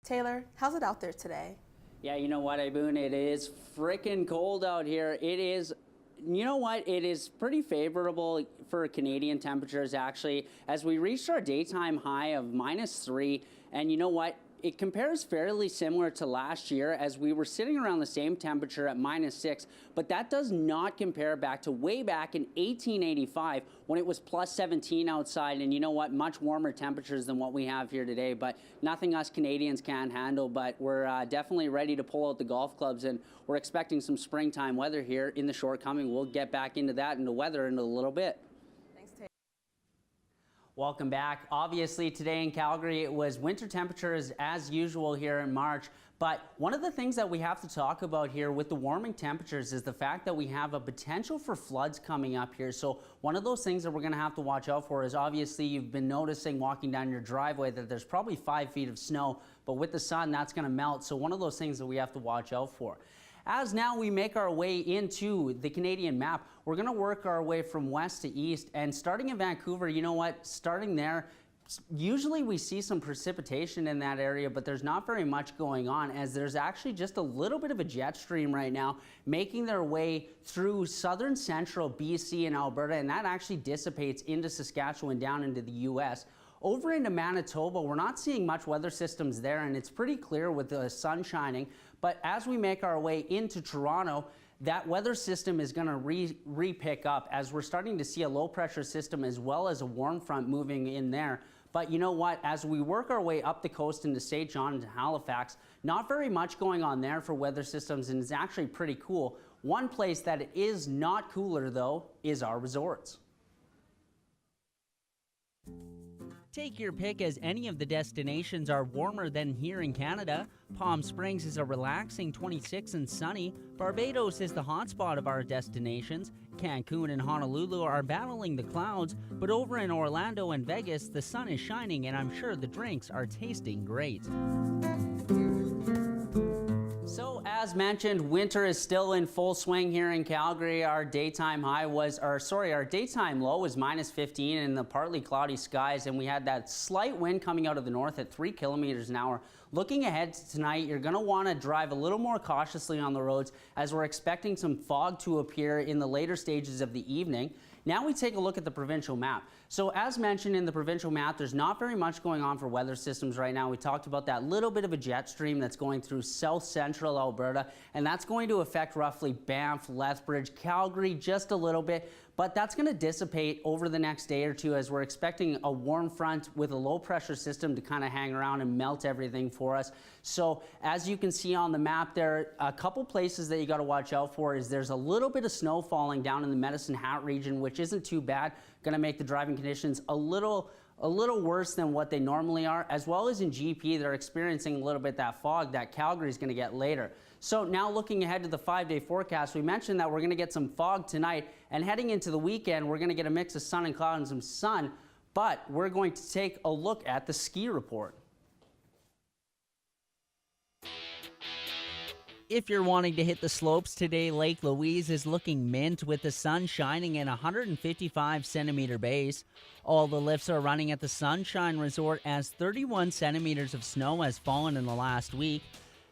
Taylor, how's it out there today? Yeah, you know what, Iboon, it is freaking cold out here. It is, you know what, it is pretty favorable for Canadian temperatures actually, as we reached our daytime high of -3, and you know what, it compares fairly similar to last year as we were sitting around the same temperature at -6, but that does not compare back to way back in 1885 when it was +17 outside, and you know what, much warmer temperatures than what we have here today, but nothing us Canadians can't handle. But we're definitely ready to pull out the golf clubs, and we're expecting some springtime weather here in the short coming. We'll get back into that and the weather in a little bit. Welcome back. Obviously today in Calgary it was winter temperatures as usual here in March, but one of the things that we have to talk about here with the warming temperatures is the fact that we have a potential for floods coming up here. So one of those things that we're going to have to watch out for is, obviously you've been noticing walking down your driveway that there's probably 5 feet of snow, but with the sun that's going to melt. So one of those things that we have to watch out for. As now we make our way into the Canadian map, we're going to work our way from west to east, and starting in Vancouver, you know what, starting there, usually we see some precipitation in that area, but there's not very much going on, as there's actually just a little bit of a jet stream right now making their way through southern central BC and Alberta, and that actually dissipates into Saskatchewan down into the US. Over into Manitoba, we're not seeing much weather systems there, and it's pretty clear with the sun shining. But as we make our way into Toronto, that weather system is going to re-pick up, as we're starting to see a low pressure system as well as a warm front moving in there. But you know what, as we work our way up the coast into St. John and Halifax, not very much going on there for weather systems, and it's actually pretty cool. One place that is not cooler though is our resorts. Take your pick, as any of the destinations are warmer than here in Canada. Palm Springs is a relaxing 26 and sunny. Barbados is the hotspot of our destinations. Cancun and Honolulu are battling the clouds, but over in Orlando and Vegas, the sun is shining, and I'm sure the drinks are tasting great. So as mentioned, winter is still in full swing here in Calgary. Our daytime high was, our daytime low was -15 in the partly cloudy skies, and we had that slight wind coming out of the north at 3 kilometers an hour. Looking ahead to tonight, you're going to want to drive a little more cautiously on the roads, as we're expecting some fog to appear in the later stages of the evening. Now we take a look at the provincial map. So as mentioned in the provincial map, there's not very much going on for weather systems right now. We talked about that little bit of a jet stream that's going through south central Alberta, and that's going to affect roughly Banff, Lethbridge, Calgary just a little bit, but that's going to dissipate over the next day or two, as we're expecting a warm front with a low pressure system to kind of hang around and melt everything for us. So as you can see on the map there, a couple places that you got to watch out for is there's a little bit of snow falling down in the Medicine Hat region, which isn't too bad. Going to make the driving conditions a little worse than what they normally are, as well as in GP. They're experiencing a little bit that fog that Calgary is going to get later. So now looking ahead to the 5-day forecast, we mentioned that we're going to get some fog tonight, and heading into the weekend we're going to get a mix of sun and cloud and some sun, but we're going to take a look at the ski report. If you're wanting to hit the slopes today, Lake Louise is looking mint with the sun shining and a 155 centimeter base. All the lifts are running at the Sunshine Resort, as 31 centimeters of snow has fallen in the last week.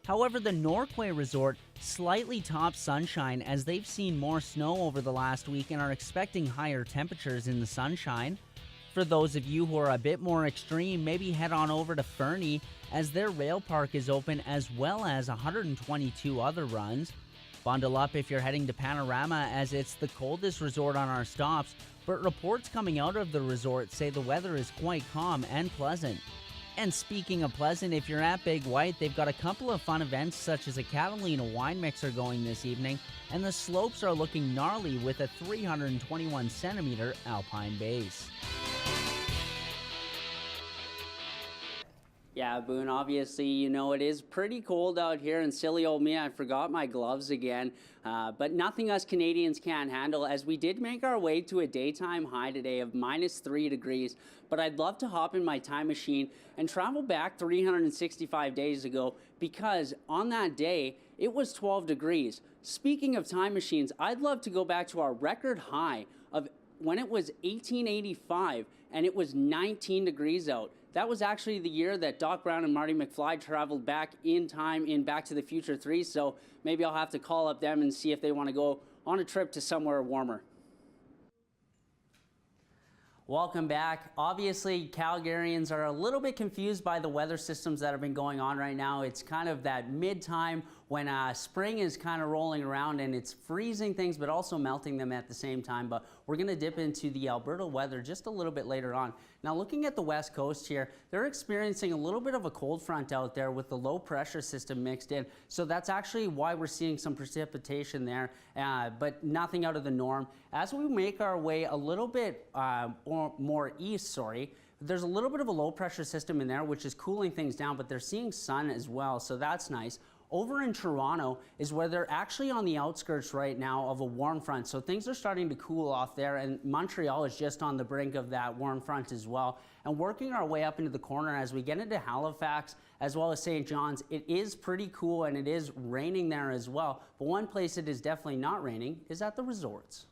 However, the Norquay Resort slightly tops Sunshine, as they've seen more snow over the last week and are expecting higher temperatures in the Sunshine. For those of you who are a bit more extreme, maybe head on over to Fernie, as their rail park is open, as well as 122 other runs. Bundle up if you're heading to Panorama, as it's the coldest resort on our stops, but reports coming out of the resort say the weather is quite calm and pleasant. And speaking of pleasant, if you're at Big White, they've got a couple of fun events such as a Catalina wine mixer going this evening, and the slopes are looking gnarly with a 321 centimeter alpine base. Yeah, Boone, obviously, you know, it is pretty cold out here, and silly old me, I forgot my gloves again. But nothing us Canadians can't handle, as we did make our way to a daytime high today of -3 degrees. But I'd love to hop in my time machine and travel back 365 days ago, because on that day, it was 12 degrees. Speaking of time machines, I'd love to go back to our record high of when it was 1885 and it was 19 degrees out. that was actually the year that Doc Brown and Marty McFly traveled back in time in Back to the Future 3, so maybe I'll have to call up them and see if they want to go on a trip to somewhere warmer. Welcome back. Obviously, Calgarians are a little bit confused by the weather systems that have been going on right now. It's kind of that mid-time when spring is kind of rolling around and it's freezing things but also melting them at the same time. But we're going to dip into the Alberta weather just a little bit later on. Now, looking at the west coast here, they're experiencing a little bit of a cold front out there with the low pressure system mixed in. So that's actually why we're seeing some precipitation there, but nothing out of the norm. As we make our way a little bit more east, there's a little bit of a low pressure system in there, which is cooling things down, but they're seeing sun as well, so that's nice. Over in Toronto is where they're actually on the outskirts right now of a warm front, so things are starting to cool off there, and Montreal is just on the brink of that warm front as well. And working our way up into the corner as we get into Halifax as well as St. John's, it is pretty cool and it is raining there as well, but one place it is definitely not raining is at the resorts.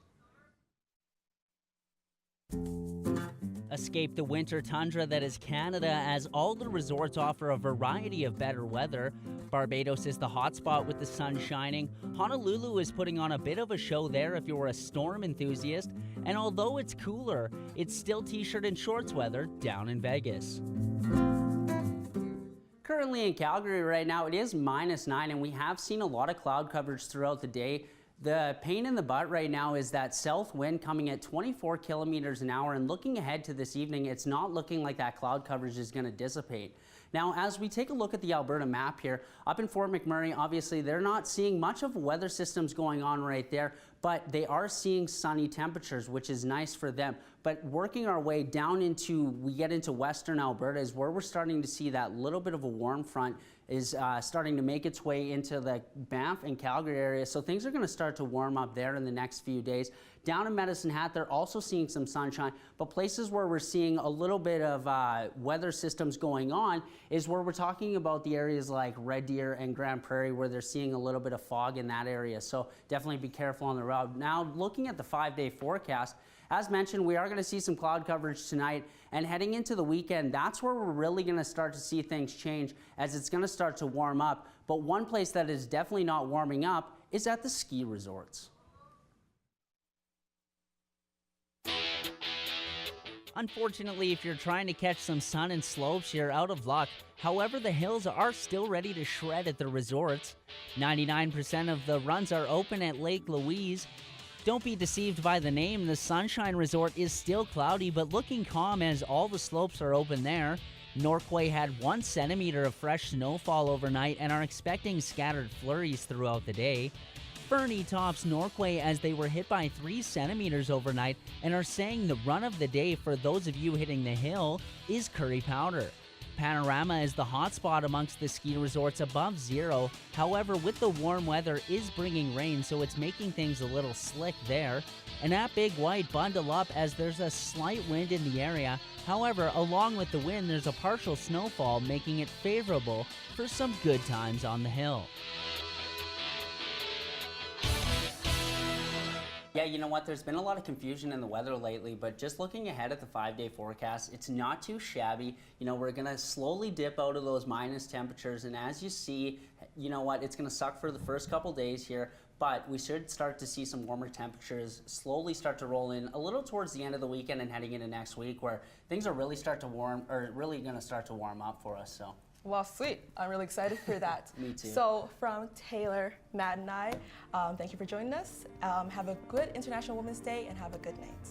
Escape the winter tundra that is Canada, as all the resorts offer a variety of better weather. Barbados is the hotspot with the sun shining. Honolulu is putting on a bit of a show there if you're a storm enthusiast. And although it's cooler, it's still t-shirt and shorts weather down in Vegas. Currently in Calgary right now, it is -9, and we have seen a lot of cloud coverage throughout the day. The pain in the butt right now is that south wind coming at 24 kilometers an hour, and looking ahead to this evening, it's not looking like that cloud coverage is going to dissipate. Now, as we take a look at the Alberta map here, up in Fort McMurray, obviously they're not seeing much of weather systems going on right there, but they are seeing sunny temperatures, which is nice for them. But working our way down we get into western Alberta is where we're starting to see that little bit of a warm front is starting to make its way into the Banff and Calgary area. So things are going to start to warm up there in the next few days. Down in Medicine Hat, they're also seeing some sunshine, but places where we're seeing a little bit of weather systems going on is where we're talking about the areas like Red Deer and Grand Prairie, where they're seeing a little bit of fog in that area. So definitely be careful on the road. Now, looking at the 5-day forecast, as mentioned, we are going to see some cloud coverage tonight, and heading into the weekend, that's where we're really going to start to see things change, as it's going to start to warm up. But one place that is definitely not warming up is at the ski resorts. Unfortunately, if you're trying to catch some sun and slopes, you're out of luck. However, the hills are still ready to shred at the resorts. 99% of the runs are open at Lake Louise. Don't be deceived by the name. The Sunshine Resort is still cloudy, but looking calm as all the slopes are open there. Norquay had 1 centimeter of fresh snowfall overnight and are expecting scattered flurries throughout the day. Fernie tops Norquay as they were hit by 3 centimeters overnight and are saying the run of the day for those of you hitting the hill is Curry Powder. Panorama is the hotspot amongst the ski resorts above zero. However, with the warm weather is bringing rain, so it's making things a little slick there. And at Big White, bundle up as there's a slight wind in the area. However, along with the wind, there's a partial snowfall, making it favorable for some good times on the hill. Yeah, you know what? There's been a lot of confusion in the weather lately, but just looking ahead at the 5-day forecast, it's not too shabby. You know, we're going to slowly dip out of those minus temperatures, and as you see, you know what? It's going to suck for the first couple days here, but we should start to see some warmer temperatures slowly start to roll in a little towards the end of the weekend and heading into next week, where things are really really going to start to warm up for us. So. Well, sweet. I'm really excited for that. Me too. So from Taylor, Matt, and I, thank you for joining us. Have a good International Women's Day and have a good night.